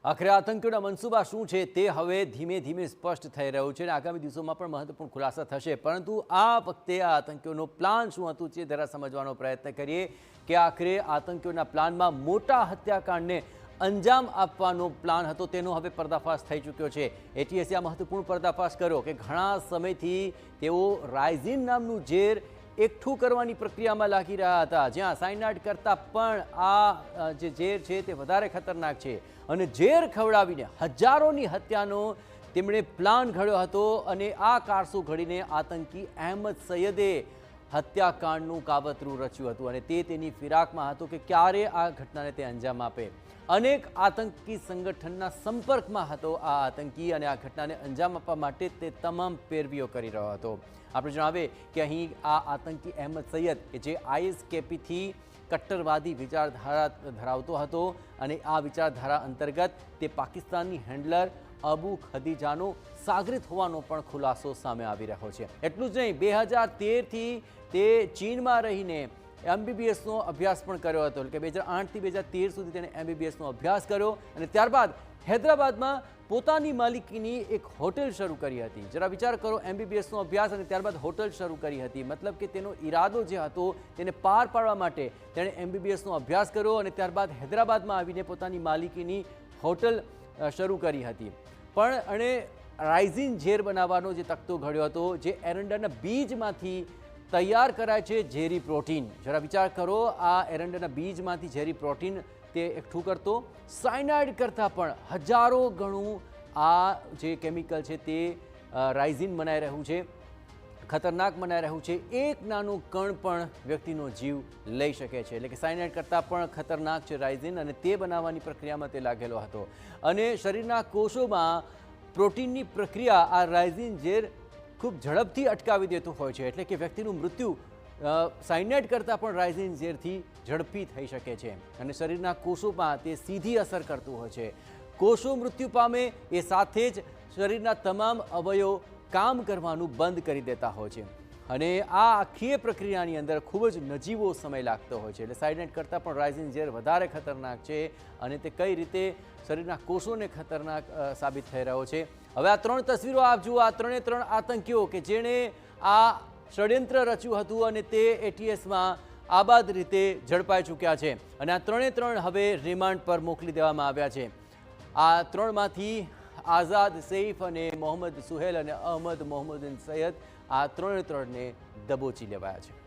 આખરે આતંકીઓના મનસૂબા શું છે તે હવે ધીમે ધીમે સ્પષ્ટ થઈ રહ્યું છે અને આગામી દિવસોમાં પણ મહત્વપૂર્ણ ખુલાસા થશે, પરંતુ આ વખતે આ આતંકીઓનો પ્લાન શું હતું તે જરા સમજવાનો પ્રયત્ન કરીએ કે આખરે આતંકીઓના પ્લાનમાં મોટા હત્યાકાંડને અંજામ આપવાનો પ્લાન હતો તેનો હવે પર્દાફાશ થઈ ચૂક્યો છે। એટીએસે આ મહત્વપૂર્ણ પર્દાફાશ કર્યો કે ઘણા સમયથી તેઓ રાઇઝિન નામનું ઝેર એકઠું કરવાની પ્રક્રિયામાં લાગી રહ્યા હતા, જ્યાં સાયનાઇડ કરતાં પણ આ જે ઝેર છે તે વધારે ખતરનાક છે અને ઝેર ખવડાવીને હજારોની હત્યાનો તેમણે પ્લાન ઘડ્યો હતો અને આ કારસો ઘડીને આતંકી અહેમદ સૈયદે હત્યાકાંડનું કાવતરું રચ્યું હતું અને તે તેની ફિરાકમાં હતો કે ક્યારે આ ઘટનાને તે અંજામ આપે। અનેક આતંકી સંગઠનના સંપર્કમાં હતો આ આતંકી અને આ ઘટનાને અંજામ આપવા માટે તે તમામ પેરવીઓ કરી રહ્યો હતો। આપણે જણાવીએ કે અહીં આ આતંકી અહેમદ સૈયદ કે જે આઈએસકેપીથી કટ્ટરવાદી વિચારધારા ધરાવતો હતો અને આ વિચારધારા અંતર્ગત તે પાકિસ્તાનની હેન્ડલર અબુ ખદીજાનો સાગરીત હોવાનો પણ ખુલાસો સામે આવી રહ્યો છે। એટલું જ નહીં, 2013થી તે ચીનમાં રહીને એમબીબીએસનો અભ્યાસ પણ કર્યો હતો, એટલે કે 2008થી 2013 સુધી તેણે એમબીબીએસનો અભ્યાસ કર્યો અને ત્યારબાદ હૈદરાબાદમાં પોતાની માલિકીની એક હોટેલ શરૂ કરી હતી। જરા વિચાર કરો, એમબીબીએસનો અભ્યાસ અને ત્યારબાદ હોટેલ શરૂ કરી હતી, મતલબ કે તેનો ઈરાદો જે હતો તેને પાર પાડવા માટે તેણે એમબીબીએસનો અભ્યાસ કર્યો અને ત્યારબાદ હૈદરાબાદમાં આવીને પોતાની માલિકીની હોટેલ શરૂ કરી હતી। પણ અને રાઇઝિન ઝેર બનાવવાનો જે તખ્તો ઘડ્યો હતો, જે એરંડાના બીજમાંથી તૈયાર કરાય છે ઝેરી પ્રોટીન। જરા વિચાર કરો, આ એરંડાના બીજમાંથી ઝેરી પ્રોટીન તે એકઠું કરતો સાયનાઇડ કરતાં પણ હજારો ગણું આ જે કેમિકલ છે તે રાઇઝિન બનાવી રહ્યું છે, ખતરનાક બનાવી રહ્યું છે। એક નાનું કણ પણ વ્યક્તિનો જીવ લઈ શકે છે, એટલે કે સાયનાઇડ કરતાં પણ ખતરનાક છે રાઇઝિન અને તે બનાવવાની પ્રક્રિયામાં તે લાગેલો હતો અને શરીરના કોષોમાં પ્રોટીનની પ્રક્રિયા આ રાઇઝિન ઝેર ખૂબ ઝડપથી અટકાવી દેતું હોય છે, એટલે કે વ્યક્તિનું મૃત્યુ સાયનાઇડ કરતાં પણ રાઇઝિન ઝેરથી ઝડપી થઈ શકે છે અને શરીરના કોષોમાં તે સીધી અસર કરતું હોય છે। કોષો મૃત્યુ પામે એ સાથે જ શરીરના તમામ અવયવો કામ કરવાનું બંધ કરી દેતા હોય છે અને આ આખી પ્રક્રિયાની અંદર ખૂબ જ નજીવો સમય લાગતો હોય છે। એટલે સાયનાઇડ કરતાં પણ રાઇઝિન ઝેર વધારે ખતરનાક છે અને તે કઈ રીતે શરીરના કોષોને ખતરનાક સાબિત થઈ રહ્યો છે। હવે આ ત્રણ તસવીરો આપ જુઓ, આ ત્રણે ત્રણ આતંકીઓ કે જેણે આ ષડયંત્ર રચ્યું હતું અને તે એટીએસમાં આબાદ રીતે ઝડપાઈ ચૂક્યા છે અને આ ત્રણે ત્રણ હવે રિમાન્ડ પર મોકલી દેવામાં આવ્યા છે। આ ત્રણમાંથી આઝાદ સૈફ અને મોહમ્મદ સુહેલ અને અહમદ મોહમ્મદ સૈયદ, આ ત્રણે ત્રણને દબોચી લેવાયા છે।